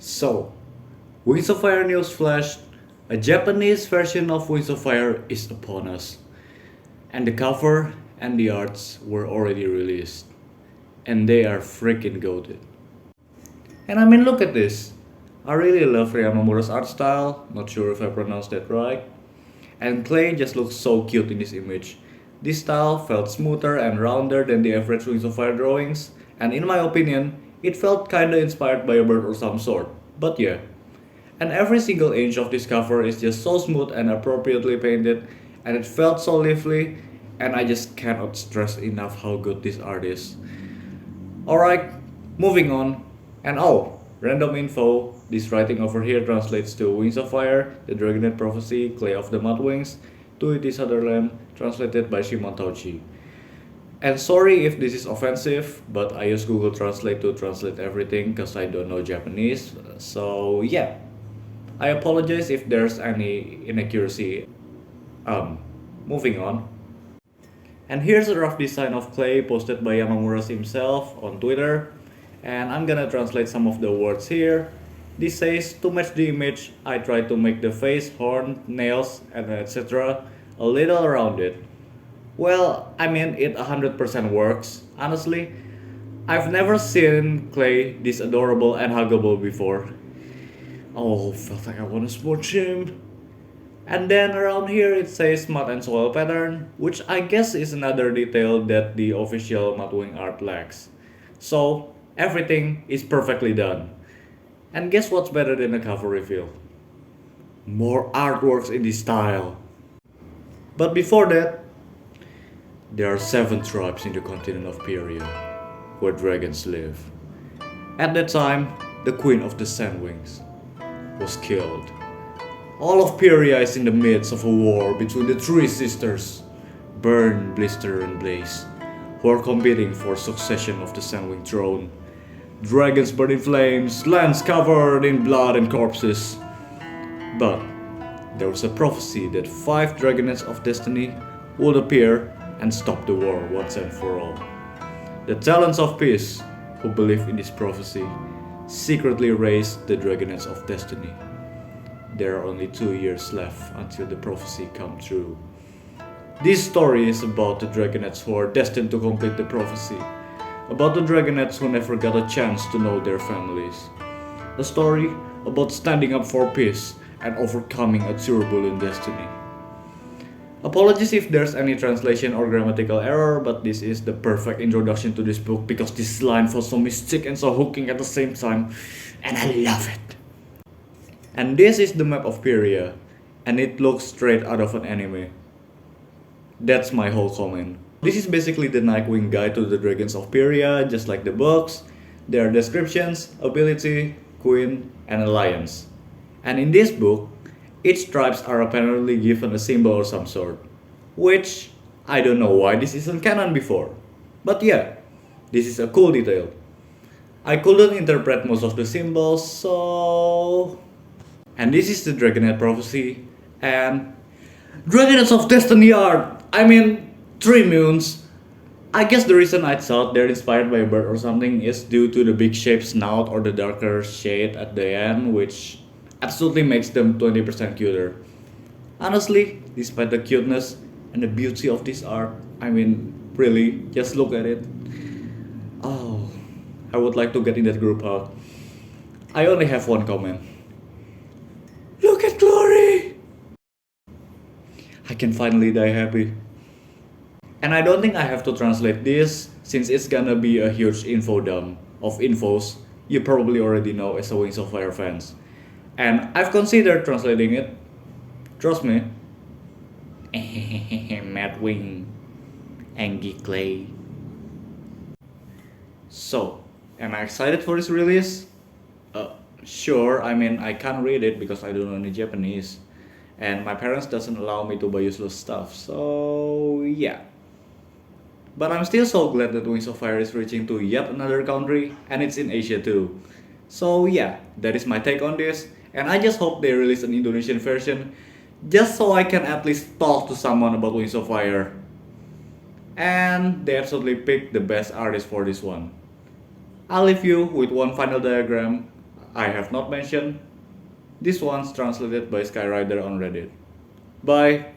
So, Wings of Fire news flash. A Japanese version of Wings of Fire is upon us. And the cover and the arts were already released. And they are freaking goated. And I mean, look at this. I really love Ryamamura's art style, not sure if I pronounced that right. And Clay just looks so cute in this image. This style felt smoother and rounder than the average Wings of Fire drawings, and in my opinion, it felt kinda inspired by a bird or some sort. But yeah. And every single inch of this cover is just so smooth and appropriately painted, and it felt so lively, and I just cannot stress enough how good this art is. Alright, moving on. And oh, random info. This writing over here translates to Wings of Fire, The Dragonet Prophecy, Clay of the Mud Wings, To It Is Otherland, translated by Shimon Tauchi. And sorry if this is offensive, but I use Google Translate to translate everything because I don't know Japanese. So yeah, I apologize if there's any inaccuracy. Moving on. And here's a rough design of Clay posted by Yamamura himself on Twitter. And I'm gonna translate some of the words here. This says, to match the image, I tried to make the face, horn, nails, and etc. a little rounded. Well, I mean, it 100% works. Honestly, I've never seen Clay this adorable and huggable before. Oh, felt like I wanna smooch him. And then around here it says mud and soil pattern, which I guess is another detail that the official Mudwing art lacks. So, everything is perfectly done. And guess what's better than a cover reveal? More artworks in this style. But before that, there are 7 tribes in the continent of Pyria, where dragons live. At that time, the Queen of the Sandwings was killed. All of Pyria is in the midst of a war between the 3 sisters, Burn, Blister, and Blaze, who are competing for succession of the Sandwing throne. Dragons burn in flames, lands covered in blood and corpses. But there was a prophecy that 5 Dragonets of Destiny would appear and stop the war once and for all. The Talons of Peace, who believe in this prophecy, secretly raised the Dragonets of Destiny. There are only 2 years left until the prophecy come true. This story is about the Dragonets who are destined to complete the prophecy, about the Dragonets who never got a chance to know their families. A story about standing up for peace and overcoming a turbulent destiny. Apologies if there's any translation or grammatical error, but this is the perfect introduction to this book because this line feels so mystic and so hooking at the same time, and I love it. And this is the map of Pyria, and it looks straight out of an anime. That's my whole comment. This is basically the Nightwing guide to the Dragons of Pyria, just like the books. There are descriptions, ability, queen, and alliance. And in this book, each tribes are apparently given a symbol or some sort. Which, I don't know why this isn't canon before. But yeah, this is a cool detail. I couldn't interpret most of the symbols, so... And this is the Dragonet Prophecy, and... Dragonets of Destiny art! I mean, 3 moons. I guess the reason I thought they're inspired by a bird or something is due to the big shaped snout or the darker shade at the end, which absolutely makes them 20% cuter. Honestly, despite the cuteness and the beauty of this art, I mean, really, just look at it. Oh, I would like to get in that group hug. I only have one comment. Look at Glory! I can finally die happy. And I don't think I have to translate this, since it's gonna be a huge info dump of infos you probably already know as a Wings of Fire fans. And I've considered translating it. Trust me. Mad Wing. Angie Clay. So, am I excited for this release? Sure, I mean, I can't read it because I don't know any Japanese. And my parents doesn't allow me to buy useless stuff, so yeah. But I'm still so glad that Wings of Fire is reaching to yet another country, and it's in Asia too. So yeah, that is my take on this, and I just hope they release an Indonesian version, just so I can at least talk to someone about Wings of Fire. And they absolutely picked the best artist for this one. I'll leave you with one final diagram. I have not mentioned. This one's translated by Skyrider on Reddit. Bye!